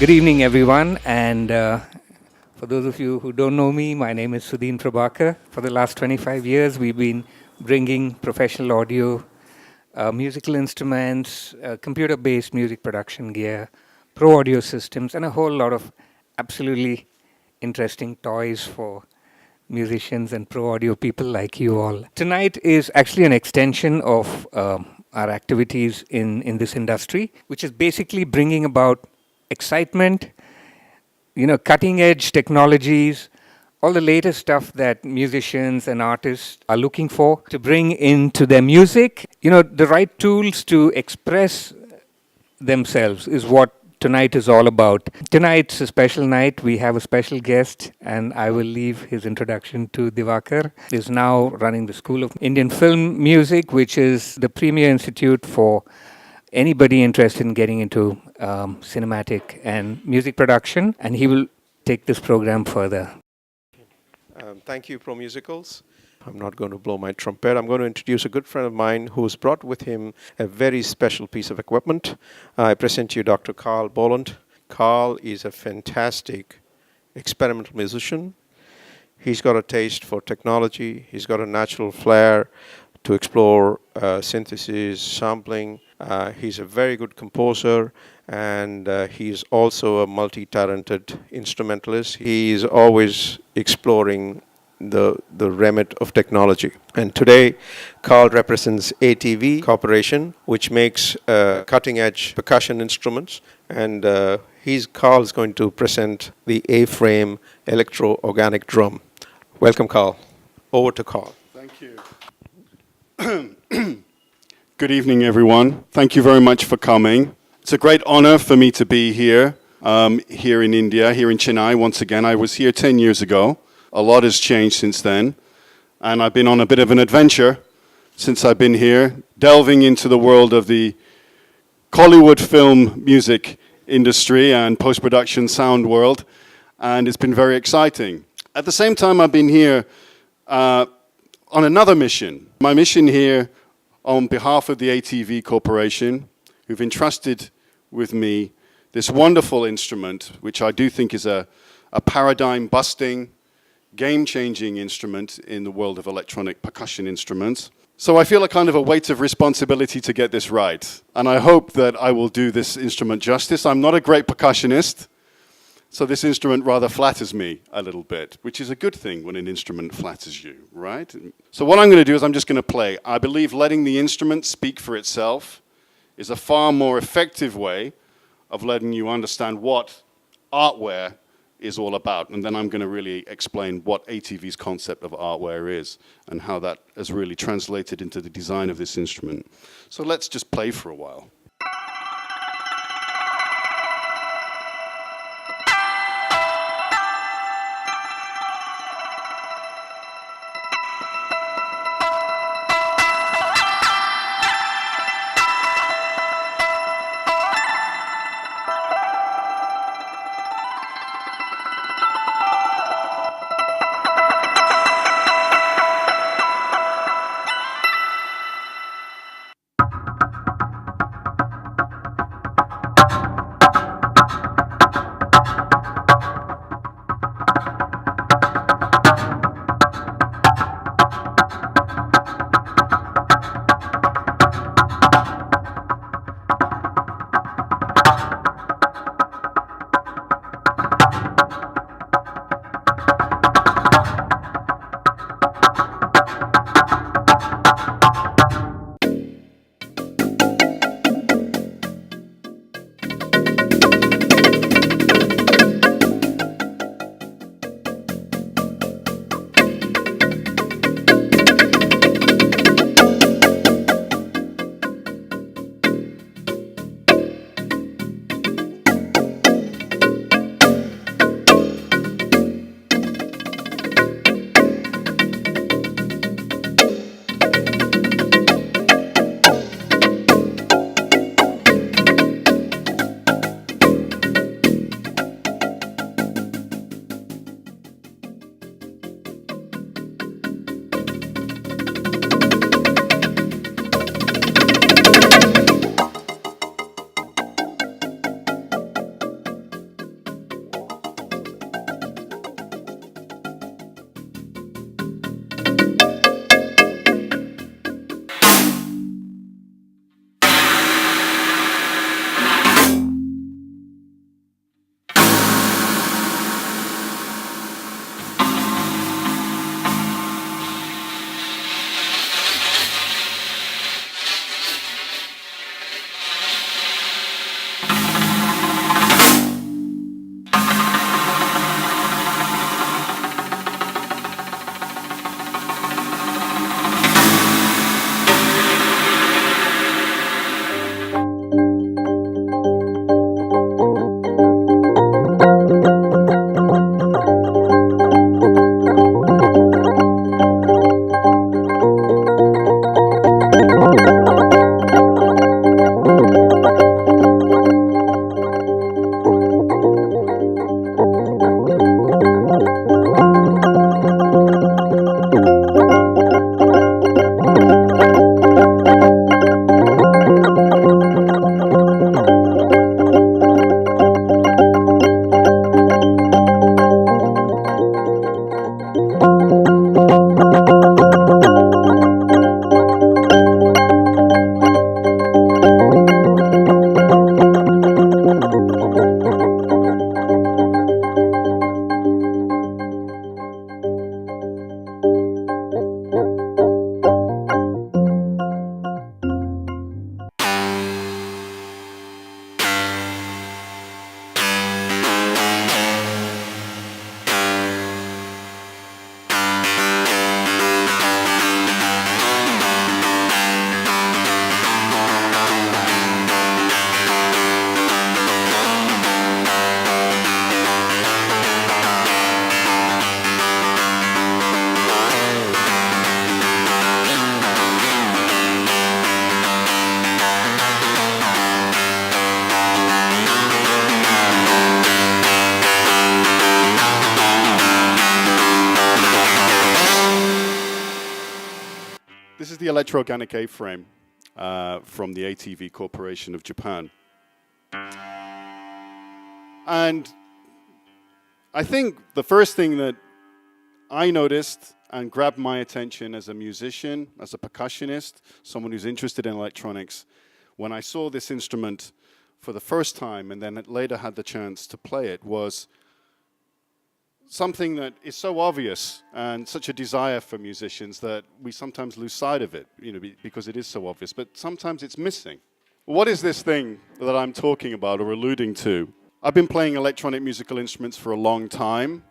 Good evening, everyone. And for those of you who don't know me, my name is Sudhin Prabhakar. For the last 25 years, we've been bringing professional audio, musical instruments, computer-based music production gear, pro audio systems, and a whole lot of absolutely interesting toys for musicians and pro audio people like you all. Tonight is actually an extension of our activities in this industry, which is basically bringing about excitement, cutting edge technologies, all the latest stuff that musicians and artists are looking for to bring into their music. The right tools to express themselves is what tonight is all about. Tonight's a special night. We have a special guest, and I will leave his introduction to Divakar. He is now running the School of Indian Film Music, which is the premier institute for anybody interested in getting into cinematic and music production, and he will take this program further. Thank you, ProMusicals. I'm not going to blow my trumpet. I'm going to introduce a good friend of mine who's brought with him a very special piece of equipment. I present to you Dr. Carl Boland. Carl is a fantastic experimental musician. He's got a taste for technology. He's got a natural flair to explore synthesis, sampling. He's a very good composer, and he's also a multi-talented instrumentalist. He is always exploring the remit of technology. And today, Carl represents ATV Corporation, which makes cutting-edge percussion instruments. And Carl is going to present the aFrame electro-organic drum. Welcome, Carl. Over to Carl. Thank you. Good evening, everyone. Thank you very much for coming. It's a great honor for me to be here, here in India, here in Chennai once again. I was here 10 years ago. A lot has changed since then, and I've been on a bit of an adventure since I've been here, delving into the world of the Hollywood film music industry and post-production sound world, and it's been very exciting. At the same time, I've been here on another mission. My mission here on behalf of the ATV Corporation, who've entrusted with me this wonderful instrument, which I do think is a paradigm-busting, game-changing instrument in the world of electronic percussion instruments. So I feel a kind of a weight of responsibility to get this right. And I hope that I will do this instrument justice. I'm not a great percussionist, so this instrument rather flatters me a little bit, which is a good thing when an instrument flatters you, right? So what I'm going to do is I'm just going to play. I believe letting the instrument speak for itself is a far more effective way of letting you understand what Artware is all about. And then I'm going to really explain what ATV's concept of Artware is and how that has really translated into the design of this instrument. So let's just play for a while. This is the electro-organic aFrame from the ATV Corporation of Japan. And I think the first thing that I noticed and grabbed my attention as a musician, as a percussionist, someone who's interested in electronics, when I saw this instrument for the first time and then later had the chance to play it, was something that is so obvious and such a desire for musicians that we sometimes lose sight of it, because it is so obvious, but sometimes it's missing. What is this thing that I'm talking about or alluding to? I've been playing electronic musical instruments for a long time,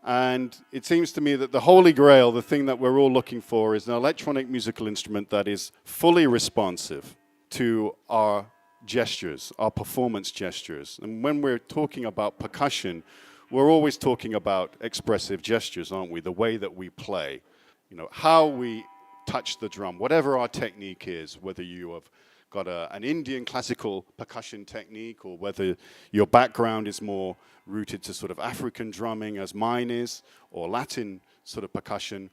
and it seems to me that the holy grail, the thing that we're all looking for, is an electronic musical instrument that is fully responsive to our gestures, our performance gestures. And when we're talking about percussion, we're always talking about expressive gestures, aren't we? The way that we play, how we touch the drum, whatever our technique is, whether you have got an Indian classical percussion technique or whether your background is more rooted to sort of African drumming as mine is, or Latin sort of percussion,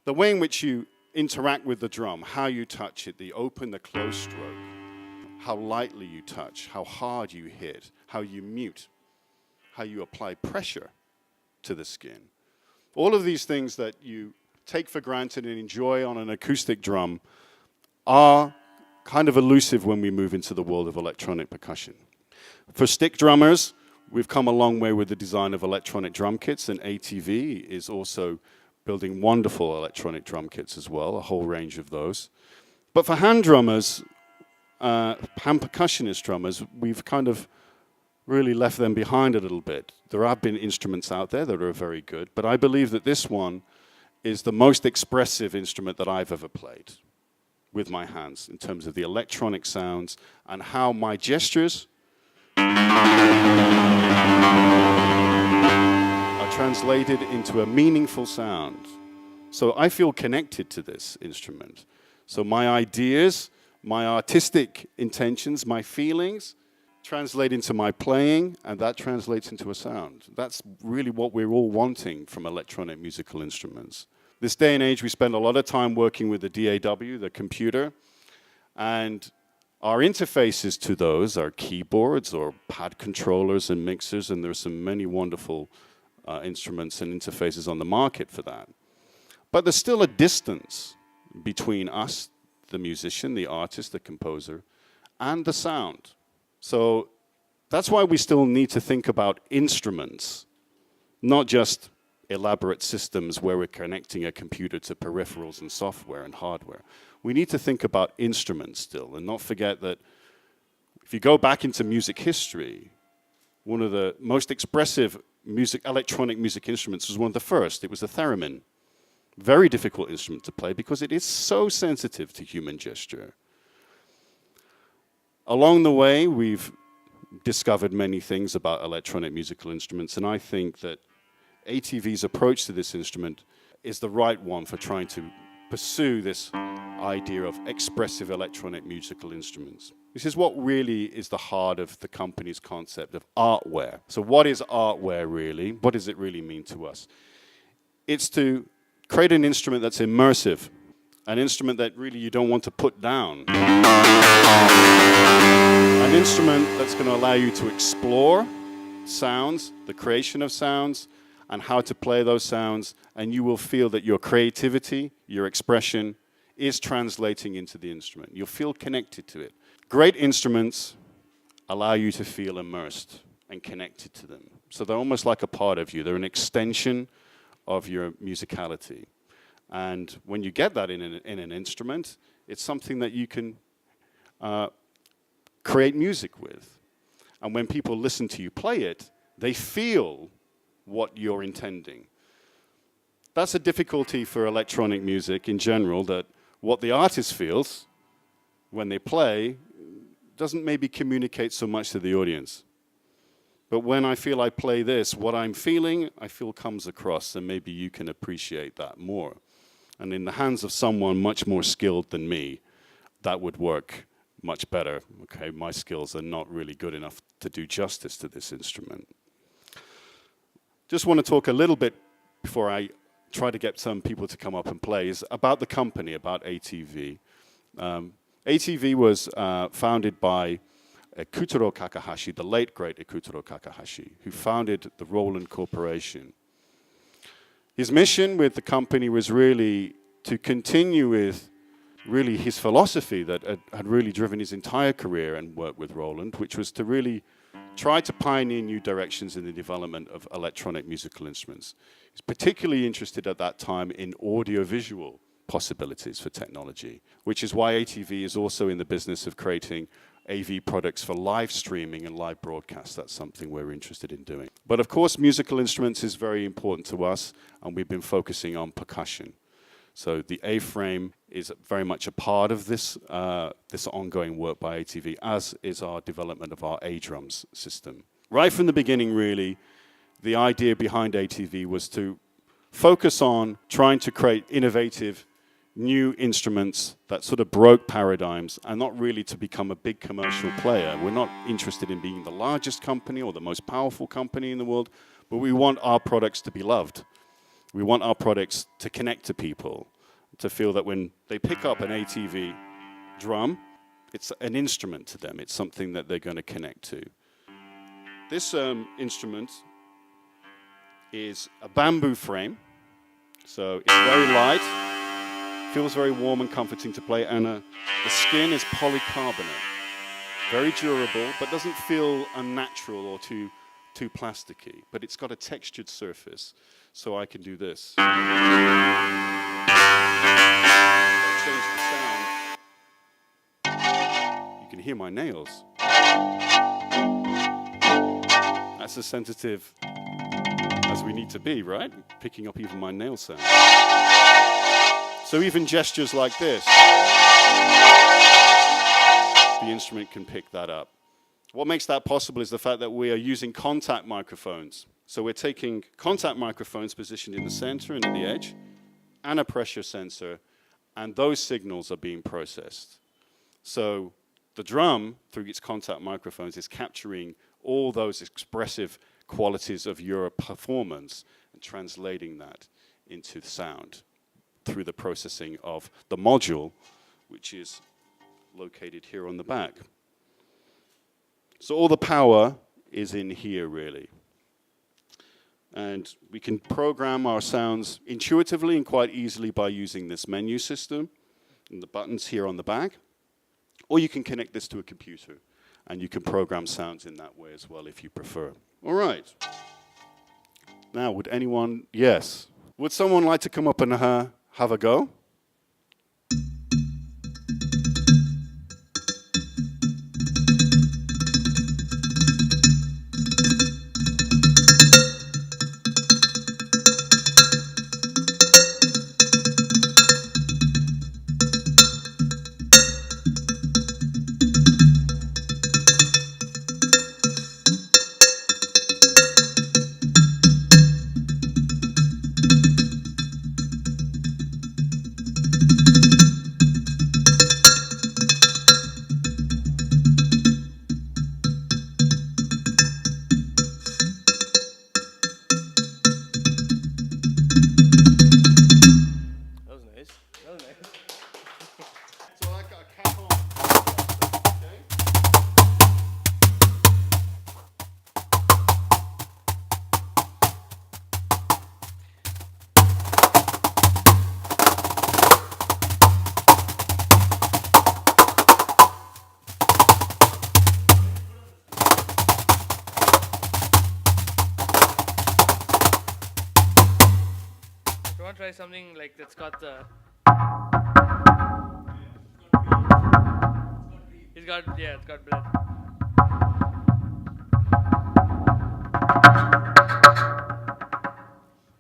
the way in which you interact with the drum, how you touch it, the open, the close stroke, how lightly you touch, how hard you hit, how you mute, how you apply pressure to the skin. All of these things that you take for granted and enjoy on an acoustic drum are kind of elusive when we move into the world of electronic percussion. For stick drummers, we've come a long way with the design of electronic drum kits, and ATV is also building wonderful electronic drum kits as well, a whole range of those. But for hand drummers, hand percussionist drummers, we've kind of really left them behind a little bit. There have been instruments out there that are very good, but I believe that this one is the most expressive instrument that I've ever played with my hands in terms of the electronic sounds and how my gestures are translated into a meaningful sound. So I feel connected to this instrument. So my ideas, my artistic intentions, my feelings translate into my playing, and that translates into a sound. That's really what we're all wanting from electronic musical instruments. This day and age, we spend a lot of time working with the DAW, the computer, and our interfaces to those are keyboards or pad controllers and mixers, and there's some many wonderful instruments and interfaces on the market for that. But there's still a distance between us, the musician, the artist, the composer, and the sound. So that's why we still need to think about instruments, not just elaborate systems where we're connecting a computer to peripherals and software and hardware. We need to think about instruments still, and not forget that if you go back into music history, one of the most expressive electronic music instruments was one of the first. It was the theremin. Very difficult instrument to play because it is so sensitive to human gesture. Along the way, we've discovered many things about electronic musical instruments, and I think that ATV's approach to this instrument is the right one for trying to pursue this idea of expressive electronic musical instruments. This is what really is the heart of the company's concept of Artware. So what is Artware really? What does it really mean to us? It's to create an instrument that's immersive, an instrument that really you don't want to put down. An instrument that's going to allow you to explore sounds, the creation of sounds, and how to play those sounds, and you will feel that your creativity, your expression, is translating into the instrument. You'll feel connected to it. Great instruments allow you to feel immersed and connected to them. So they're almost like a part of you. They're an extension of your musicality. And when you get that in an instrument, it's something that you can create music with. And when people listen to you play it, they feel what you're intending. That's a difficulty for electronic music in general, that what the artist feels when they play doesn't maybe communicate so much to the audience. But when I feel I play this, what I'm feeling, I feel comes across, and maybe you can appreciate that more. And in the hands of someone much more skilled than me, that would work much better. Okay, my skills are not really good enough to do justice to this instrument. Just want to talk a little bit before I try to get some people to come up and play, is about the company, about ATV. ATV was founded by Ikutaro Kakahashi, the late great Ikutaro Kakahashi, who founded the Roland Corporation. His mission with the company was really to continue with really his philosophy that had really driven his entire career and work with Roland, which was to really try to pioneer new directions in the development of electronic musical instruments. He's particularly interested at that time in audiovisual possibilities for technology, which is why ATV is also in the business of creating AV products for live streaming and live broadcast. That's something we're interested in doing. But of course, musical instruments is very important to us, and we've been focusing on percussion. So the aFrame is very much a part of this, this ongoing work by ATV, as is our development of our A-drums system. Right from the beginning, really, the idea behind ATV was to focus on trying to create innovative new instruments that sort of broke paradigms, and not really to become a big commercial player. We're not interested in being the largest company or the most powerful company in the world, but we want our products to be loved. We want our products to connect to people, to feel that when they pick up an ATV drum, it's an instrument to them. It's something that they're going to connect to. This instrument is a bamboo frame, so it's very light. Feels very warm and comforting to play, and the skin is polycarbonate. Very durable, but doesn't feel unnatural or too plasticky. But it's got a textured surface, so I can do this. Change the sound. You can hear my nails. That's as sensitive as we need to be, right? Picking up even my nail sound. So even gestures like this, the instrument can pick that up. What makes that possible is the fact that we are using contact microphones. So we're taking contact microphones positioned in the center and at the edge, and a pressure sensor, and those signals are being processed. So the drum, through its contact microphones, is capturing all those expressive qualities of your performance and translating that into sound through the processing of the module, which is located here on the back. So all the power is in here, really. And we can program our sounds intuitively and quite easily by using this menu system and the buttons here on the back. Or you can connect this to a computer, and you can program sounds in that way as well if you prefer. All right. Now, would anyone, yes. Would someone like to come up and have a go? Try something like that's got the. It's got, yeah, it's got blood.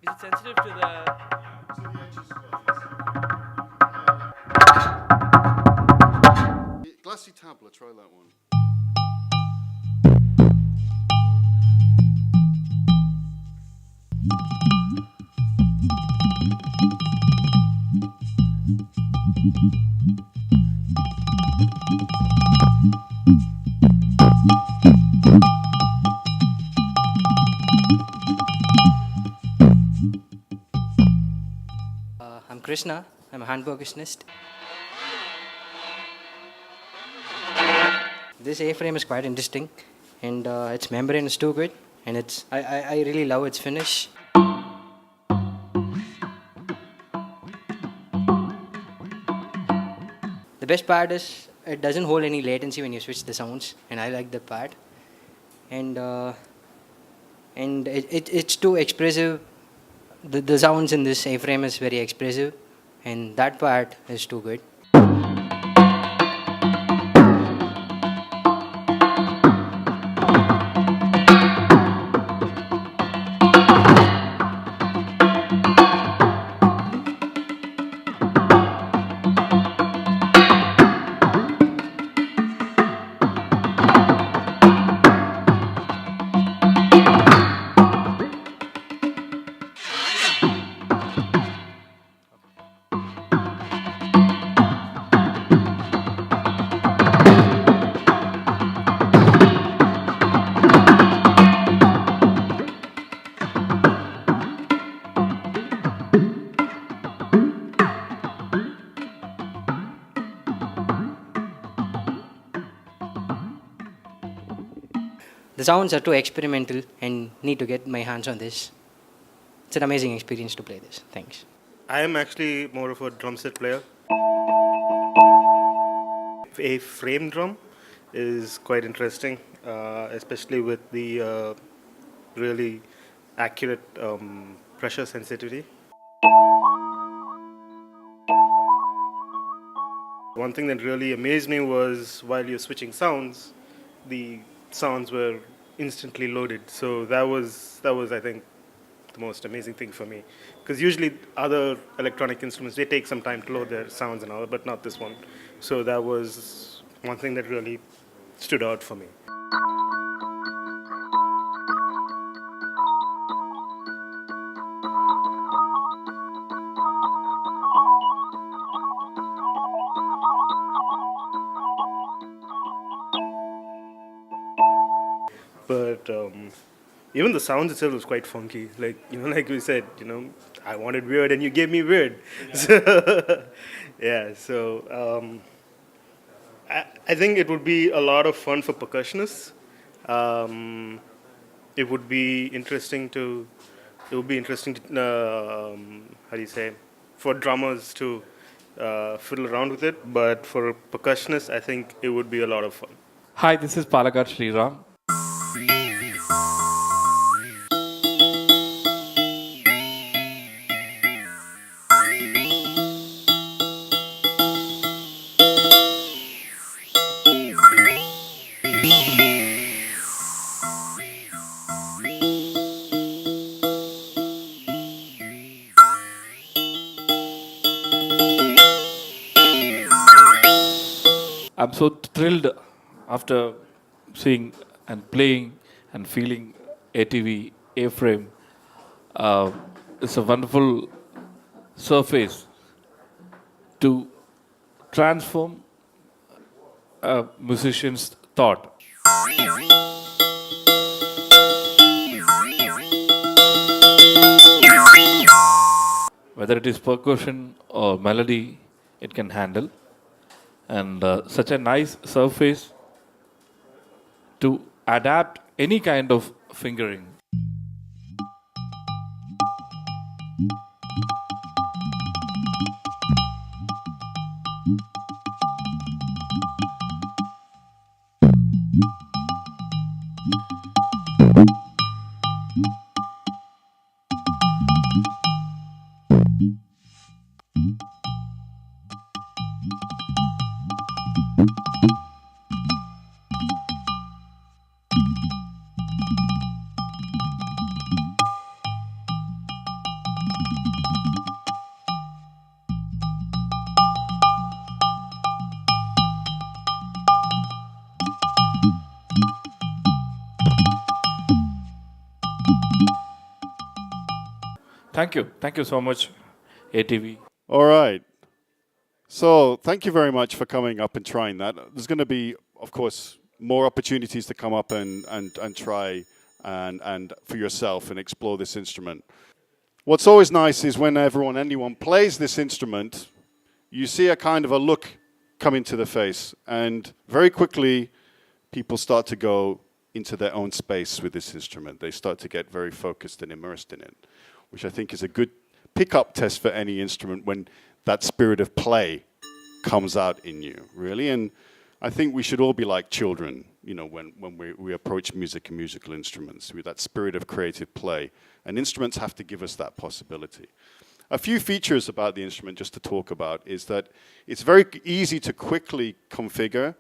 Is it sensitive to the? Glassy tablet, try that one. I'm Krishna. I'm a hand percussionist. This aFrame is quite interesting, and its membrane is too good, and I really love its finish. The best part is it doesn't hold any latency when you switch the sounds, and I like that part. And it's too expressive. The sounds in this aFrame is very expressive, and that part is too good. The sounds are too experimental and need to get my hands on this. It's an amazing experience to play this. Thanks. I am actually more of a drum set player. A frame drum is quite interesting, especially with the really accurate pressure sensitivity. One thing that really amazed me was while you're switching sounds, the sounds were instantly loaded. So that was I think the most amazing thing for me, because usually other electronic instruments, they take some time to load their sounds and all, but not this one. So that was one thing that really stood out for me. But even the sound itself was quite funky. Like, like we said, I wanted weird and you gave me weird. So, yeah, so I think it would be a lot of fun for percussionists. It would be interesting to, how do you say, for drummers to fiddle around with it. But for percussionists, I think it would be a lot of fun. Hi, this is Palakkad Sriram. I'm so thrilled after seeing and playing and feeling ATV, aFrame. It's a wonderful surface to transform a musician's thought. Whether it is percussion or melody, it can handle. And such a nice surface to adapt any kind of fingering. Thank you so much, ATV. All right. So thank you very much for coming up and trying that. There's going to be, of course, more opportunities to come up and try and for yourself and explore this instrument. What's always nice is when anyone plays this instrument, you see a kind of a look come into the face, and very quickly people start to go into their own space with this instrument. They start to get very focused and immersed in it, which I think is a good pick-up test for any instrument when that spirit of play comes out in you, really. And I think we should all be like children, you know, when we approach music and musical instruments, with that spirit of creative play. And instruments have to give us that possibility. A few features about the instrument just to talk about is that it's very easy to quickly configure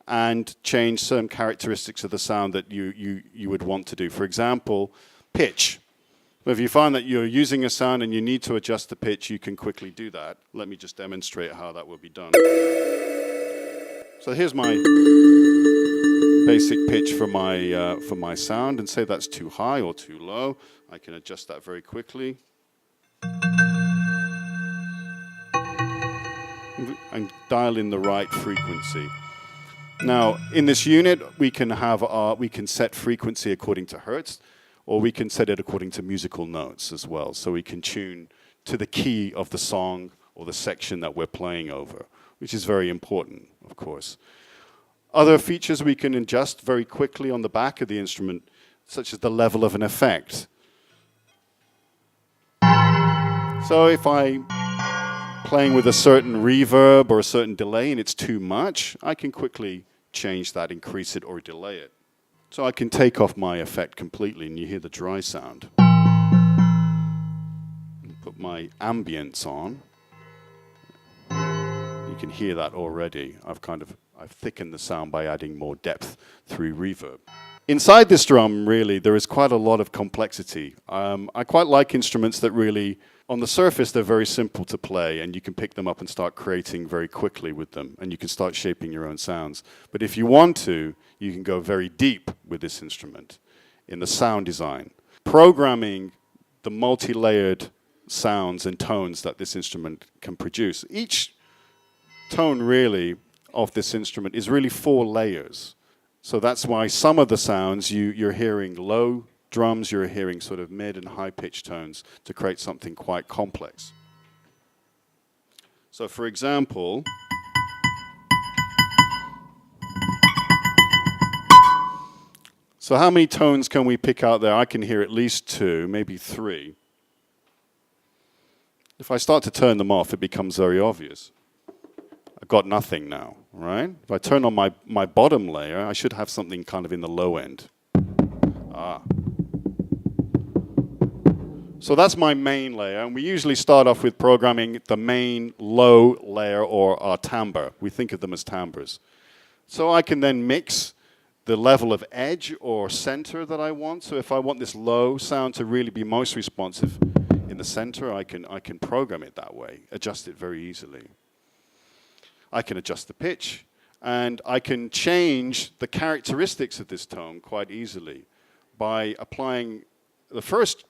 and change certain characteristics of the sound that you would want to do. For example, pitch. If you find that you're using a sound and you need to adjust the pitch, you can quickly do that. Let me just demonstrate how that will be done. So here's my basic pitch for my sound, and say that's too high or too low. I can adjust that very quickly. And dial in the right frequency. Now, in this unit, we can set frequency according to hertz, or we can set it according to musical notes as well. So we can tune to the key of the song or the section that we're playing over, which is very important, of course. Other features we can adjust very quickly on the back of the instrument, such as the level of an effect. So if I'm playing with a certain reverb or a certain delay and it's too much, I can quickly change that, increase it or delay it. So I can take off my effect completely and you hear the dry sound. Put my ambience on. You can hear that already. I've thickened the sound by adding more depth through reverb. Inside this drum, really, there is quite a lot of complexity. I quite like instruments that really, on the surface, they're very simple to play, and you can pick them up and start creating very quickly with them, and you can start shaping your own sounds. But if you want to, you can go very deep with this instrument in the sound design. Programming the multi-layered sounds and tones that this instrument can produce. Each tone, really, of this instrument is really 4 layers. So that's why some of the sounds you're hearing low drums, you're hearing sort of mid and high pitch tones to create something quite complex. So for example, so how many tones can we pick out there? I can hear at least 2, maybe 3. If I start to turn them off, it becomes very obvious. I've got nothing now, right? If I turn on my bottom layer, I should have something kind of in the low end. So that's my main layer, and we usually start off with programming the main low layer or our timbre. We think of them as timbres. So I can then mix the level of edge or center that I want. So if I want this low sound to really be most responsive in the center, I can program it that way, adjust it very easily. I can adjust the pitch, and I can change the characteristics of this tone quite easily by applying the first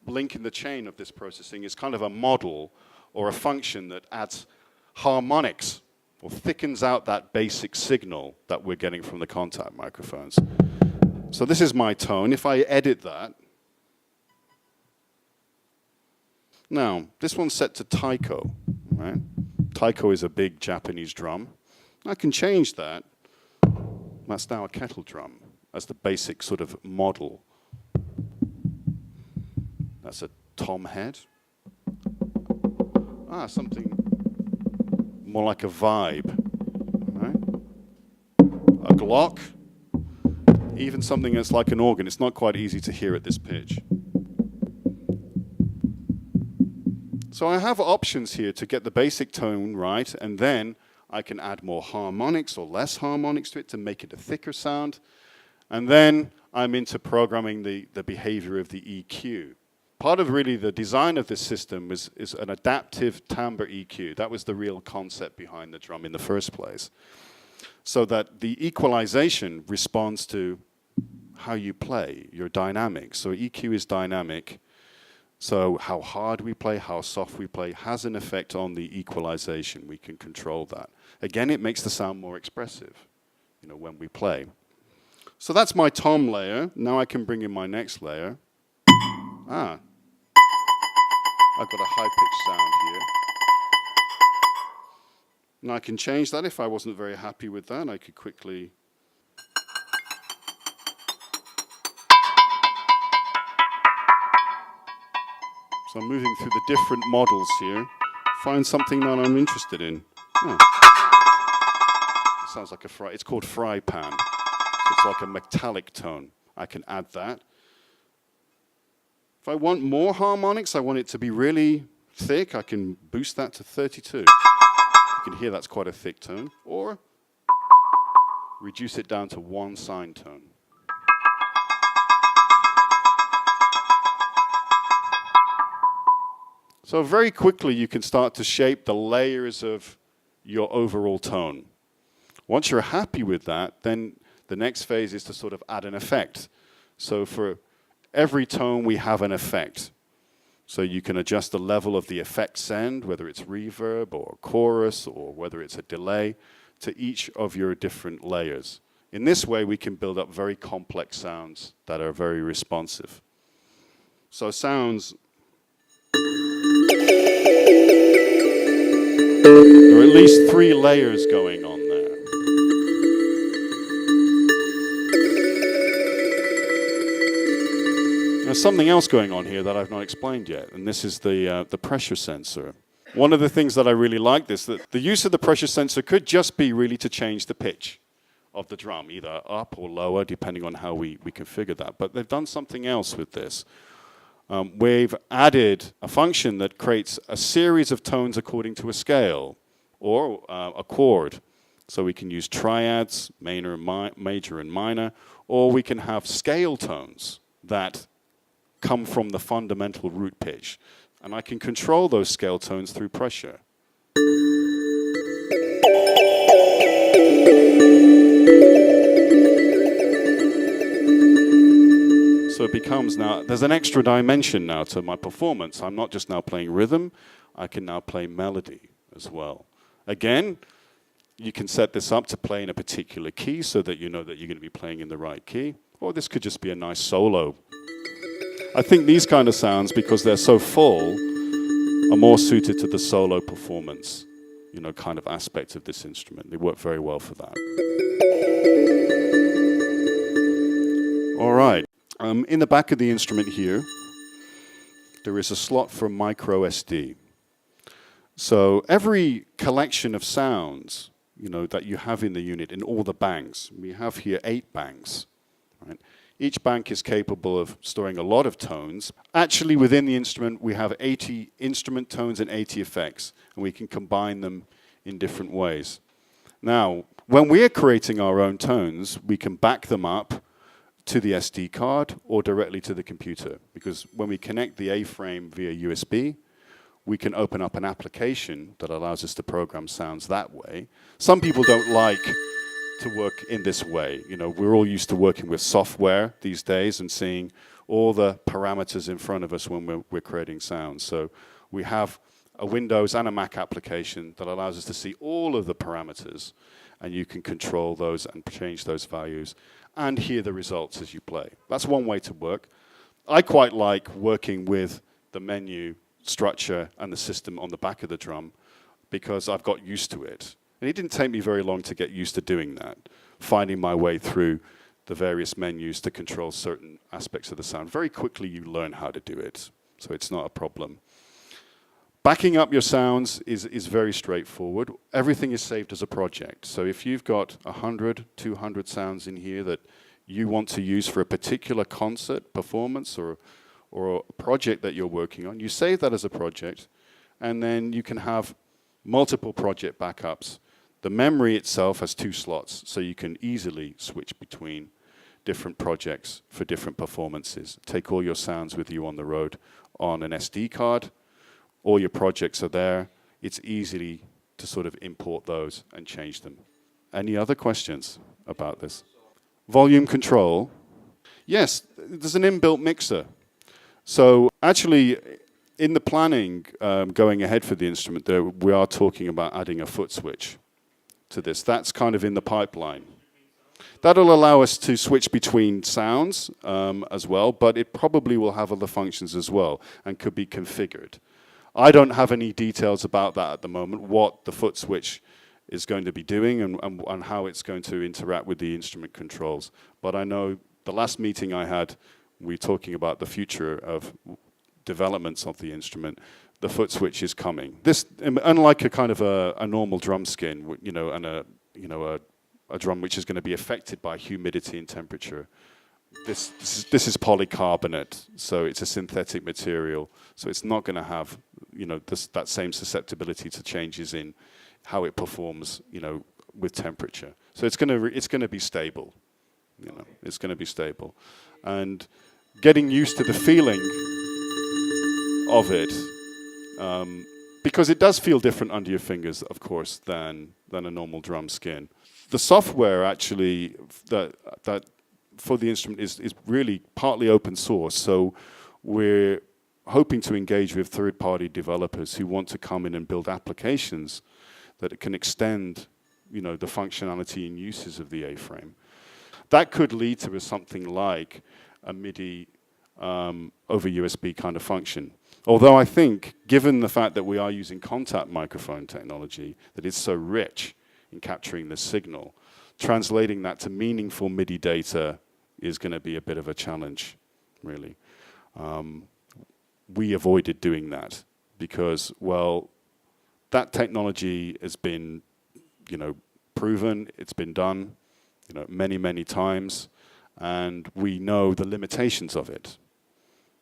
link in the chain of this processing is kind of a model or a function that adds harmonics or thickens out that basic signal that we're getting from the contact microphones. So this is my tone. If I edit that, now this one's set to taiko, right? Taiko is a big Japanese drum. I can change that. That's now a kettle drum as the basic sort of model. That's a tom head. Something more like a vibe, right? A Glock, even something that's like an organ. It's not quite easy to hear at this pitch. So I have options here to get the basic tone right, and then I can add more harmonics or less harmonics to it to make it a thicker sound. And then I'm into programming the behavior of the EQ. Part of really the design of this system is an adaptive timbre EQ. That was the real concept behind the drum in the first place. So that the equalization responds to how you play, your dynamics. So EQ is dynamic. So how hard we play, how soft we play has an effect on the equalization. We can control that. Again, it makes the sound more expressive, you know, when we play. So that's my tom layer. Now I can bring in my next layer. I've got a high-pitched sound here. And I can change that if I wasn't very happy with that. I could quickly... So I'm moving through the different models here. Find something that I'm interested in. Oh. It sounds like a fry. It's called fry pan. So it's like a metallic tone. I can add that. If I want more harmonics, I want it to be really thick, I can boost that to 32. You can hear that's quite a thick tone. Or reduce it down to one sine tone. So very quickly you can start to shape the layers of your overall tone. Once you're happy with that, then the next phase is to sort of add an effect. So for every tone we have an effect. So you can adjust the level of the effect send, whether it's reverb or chorus or whether it's a delay, to each of your different layers. In this way we can build up very complex sounds that are very responsive. So sounds... There are at least 3 layers going on there. There's something else going on here that I've not explained yet, and this is the pressure sensor. One of the things that I really like is that the use of the pressure sensor could just be really to change the pitch of the drum, either up or lower, depending on how we configure that. But they've done something else with this. We've added a function that creates a series of tones according to a scale or a chord. So we can use triads, major and minor, or we can have scale tones that come from the fundamental root pitch. And I can control those scale tones through pressure. So it becomes now, there's an extra dimension now to my performance. I'm not just now playing rhythm, I can now play melody as well. Again, you can set this up to play in a particular key so that you know that you're going to be playing in the right key. Or this could just be a nice solo. I think these kind of sounds, because they're so full, are more suited to the solo performance, you know, kind of aspect of this instrument. They work very well for that. All right. In the back of the instrument here, there is a slot for micro SD. So every collection of sounds, you know, that you have in the unit, in all the banks, we have here 8 banks. Right? Each bank is capable of storing a lot of tones. Actually, within the instrument, we have 80 instrument tones and 80 effects, and we can combine them in different ways. Now, when we're creating our own tones, we can back them up to the SD card or directly to the computer. Because when we connect the aFrame via USB, we can open up an application that allows us to program sounds that way. Some people don't like to work in this way. You know, we're all used to working with software these days and seeing all the parameters in front of us when we're creating sounds. So we have a Windows and a Mac application that allows us to see all of the parameters, and you can control those and change those values and hear the results as you play. That's one way to work. I quite like working with the menu structure and the system on the back of the drum because I've got used to it. And it didn't take me very long to get used to doing that, finding my way through the various menus to control certain aspects of the sound. Very quickly you learn how to do it, so it's not a problem. Backing up your sounds is very straightforward. Everything is saved as a project. So if you've got 100, 200 sounds in here that you want to use for a particular concert, performance, or a project that you're working on, you save that as a project, and then you can have multiple project backups. The memory itself has 2 slots, so you can easily switch between different projects for different performances. Take all your sounds with you on the road on an SD card. All your projects are there. It's easy to sort of import those and change them. Any other questions about this? Volume control. Yes, there's an inbuilt mixer. So actually, in the planning going ahead for the instrument, we are talking about adding a foot switch to this. That's kind of in the pipeline. That'll allow us to switch between sounds as well, but it probably will have other functions as well and could be configured. I don't have any details about that at the moment, what the foot switch is going to be doing and how it's going to interact with the instrument controls. But I know the last meeting I had, we were talking about the future of developments of the instrument. The foot switch is coming. This, unlike a kind of a normal drum skin, and a drum which is going to be affected by humidity and temperature. This is polycarbonate, so it's a synthetic material, so it's not going to have that same susceptibility to changes in how it performs with temperature. So it's going to be stable. It's going to be stable, and getting used to the feeling of it, because it does feel different under your fingers, of course, than a normal drum skin. The software actually that for the instrument is really partly open source, so we're hoping to engage with third-party developers who want to come in and build applications that can extend the functionality and uses of the aFrame. That could lead to something like a MIDI over USB kind of function. Although I think, given the fact that we are using contact microphone technology, that it's so rich in capturing the signal, translating that to meaningful MIDI data is going to be a bit of a challenge, really. We avoided doing that because, well, that technology has been, proven, it's been done, many, many times, and we know the limitations of it.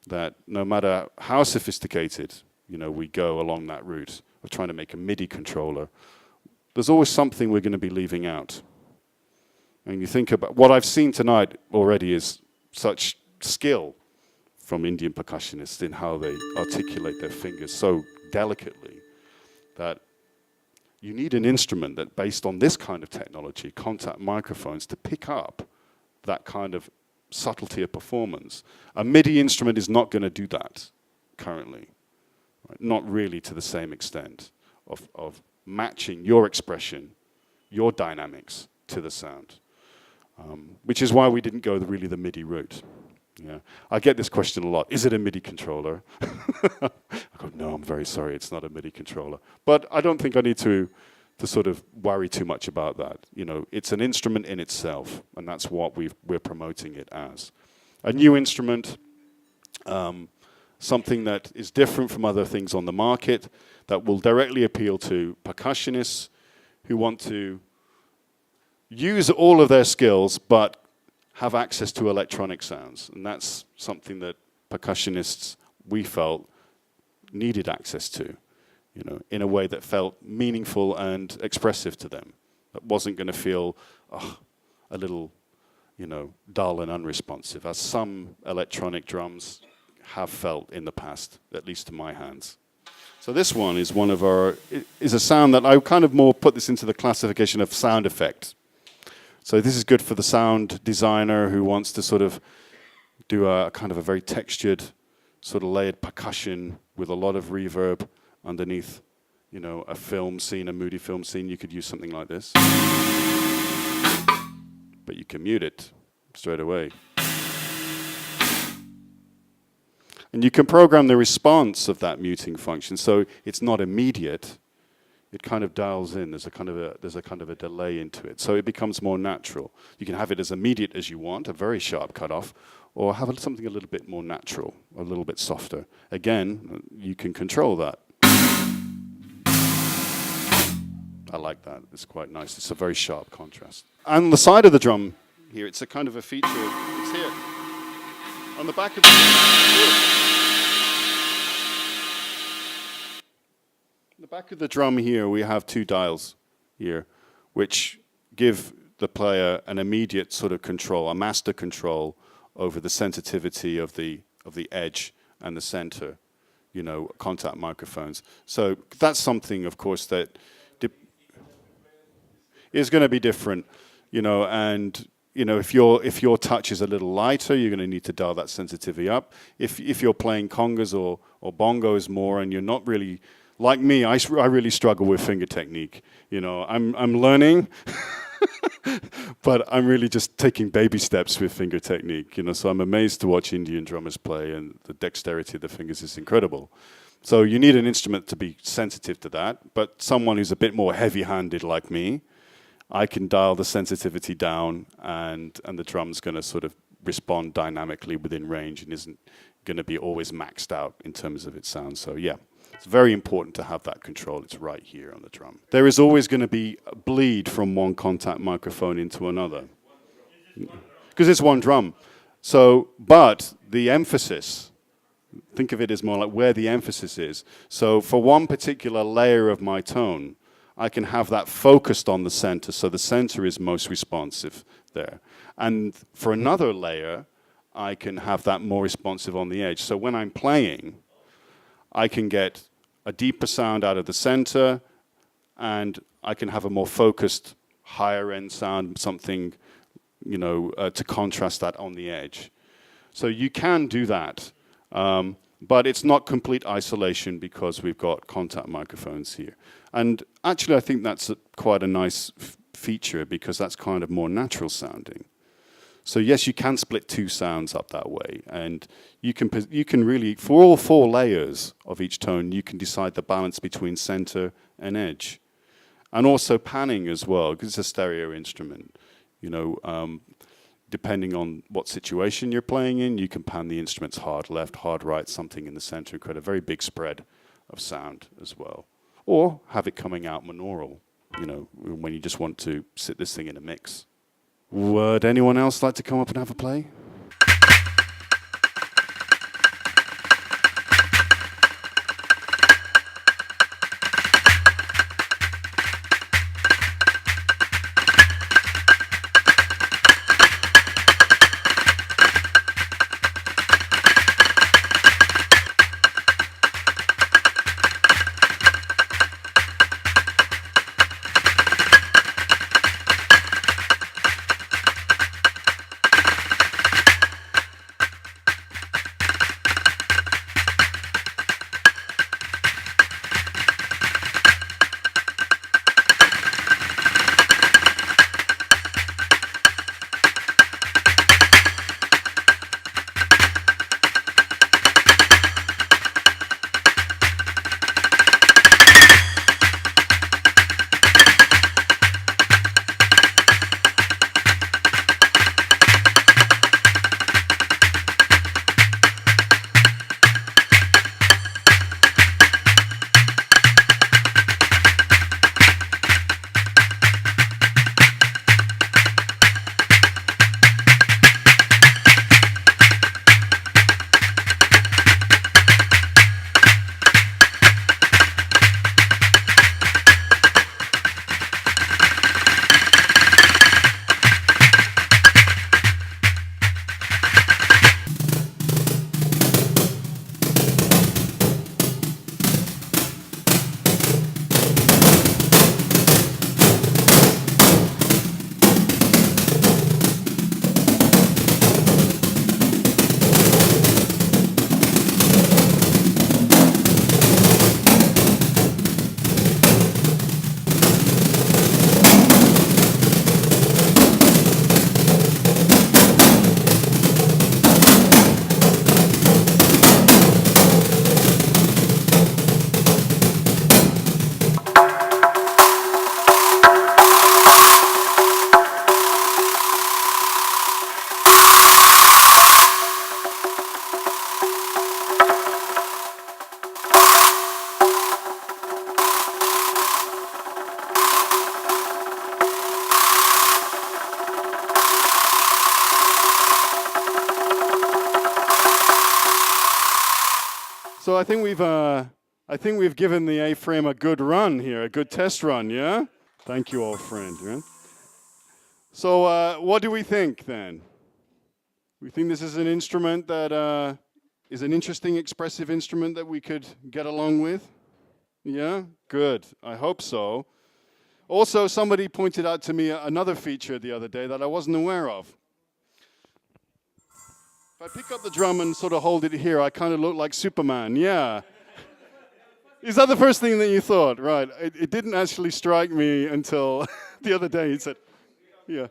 That no matter how sophisticated, we go along that route of trying to make a MIDI controller, there's always something we're going to be leaving out. And you think about what I've seen tonight already is such skill from Indian percussionists in how they articulate their fingers so delicately that you need an instrument that, based on this kind of technology, contact microphones, to pick up that kind of subtlety of performance. A MIDI instrument is not going to do that currently, right? Not really to the same extent of matching your expression, your dynamics to the sound, which is why we didn't go really the MIDI route. Yeah, I get this question a lot. Is it a MIDI controller? I go, no, I'm very sorry, it's not a MIDI controller. But I don't think I need to sort of worry too much about that. It's an instrument in itself, and that's what we're promoting it as. A new instrument, something that is different from other things on the market, that will directly appeal to percussionists who want to use all of their skills, but have access to electronic sounds. And that's something that percussionists, we felt, needed access to, in a way that felt meaningful and expressive to them. That wasn't going to feel a little, dull and unresponsive, as some electronic drums have felt in the past, at least to my hands. So this one is is a sound that I kind of more put this into the classification of sound effect. So this is good for the sound designer who wants to sort of do a kind of a very textured, sort of layered percussion with a lot of reverb underneath, a film scene, a moody film scene. You could use something like this. But you can mute it straight away. And you can program the response of that muting function, so it's not immediate. It kind of dials in. There's a kind of a delay into it, so it becomes more natural. You can have it as immediate as you want, a very sharp cutoff, or have something a little bit more natural, a little bit softer. Again, you can control that. I like that. It's quite nice. It's a very sharp contrast. And the side of the drum here, it's a kind of a feature. It's here on the back of the back of the drum here, we have two dials here, which give the player an immediate sort of control, a master control over the sensitivity of the edge and the center, contact microphones. So that's something, of course, that is going to be different, and if your touch is a little lighter, you're going to need to dial that sensitivity up. If you're playing congas or bongos more, and you're not really like me, I really struggle with finger technique. I'm learning, but I'm really just taking baby steps with finger technique. So I'm amazed to watch Indian drummers play, and the dexterity of the fingers is incredible. So you need an instrument to be sensitive to that, but someone who's a bit more heavy-handed like me, I can dial the sensitivity down and the drum's going to sort of respond dynamically within range and isn't going to be always maxed out in terms of its sound. So yeah, it's very important to have that control. It's right here on the drum. There is always going to be a bleed from one contact microphone into another. Because it's one drum. So, but the emphasis, think of it as more like where the emphasis is. So for one particular layer of my tone, I can have that focused on the center, so the center is most responsive there. And for another layer, I can have that more responsive on the edge. So when I'm playing, I can get a deeper sound out of the center, and I can have a more focused, higher end sound, something, you know, to contrast that on the edge. So you can do that. But it's not complete isolation because we've got contact microphones here. And actually, I think that's quite a nice feature because that's kind of more natural sounding. So yes, you can split two sounds up that way. And you can really, for all four layers of each tone, you can decide the balance between center and edge. And also panning as well, because it's a stereo instrument. You know, depending on what situation you're playing in, you can pan the instruments hard left, hard right, something in the center, and create a very big spread of sound as well. Or have it coming out monaural, you know, when you just want to sit this thing in a mix. Would anyone else like to come up and have a play? So I think we've given the aFrame a good run here, a good test run, yeah? Thank you, old friend. Yeah? So what do we think then? We think this is an instrument that is an interesting, expressive instrument that we could get along with? Yeah? Good. I hope so. Also, somebody pointed out to me another feature the other day that I wasn't aware of. If I pick up the drum and sort of hold it here, I kind of look like Superman, yeah. Is that the first thing that you thought? Right. It didn't actually strike me until the other day. He said, yeah.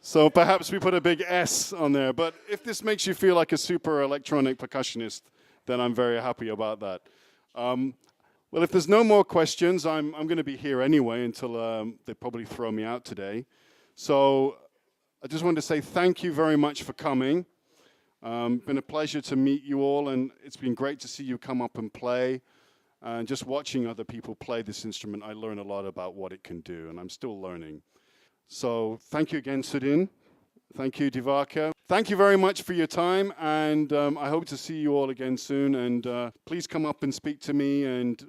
So perhaps we put a big S on there. But if this makes you feel like a super electronic percussionist, then I'm very happy about that. Well, if there's no more questions, I'm going to be here anyway until they probably throw me out today. So I just wanted to say thank you very much for coming. Been a pleasure to meet you all, and it's been great to see you come up and play. And just watching other people play this instrument, I learn a lot about what it can do, and I'm still learning. So thank you again, Sudhin. Thank you, Divaka. Thank you very much for your time, and I hope to see you all again soon. And please come up and speak to me, and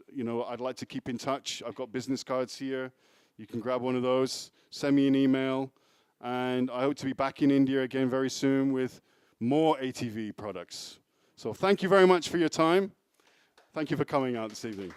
I'd like to keep in touch. I've got business cards here. You can grab one of those, send me an email, and I hope to be back in India again very soon with more ATV products. So thank you very much for your time. Thank you for coming out this evening.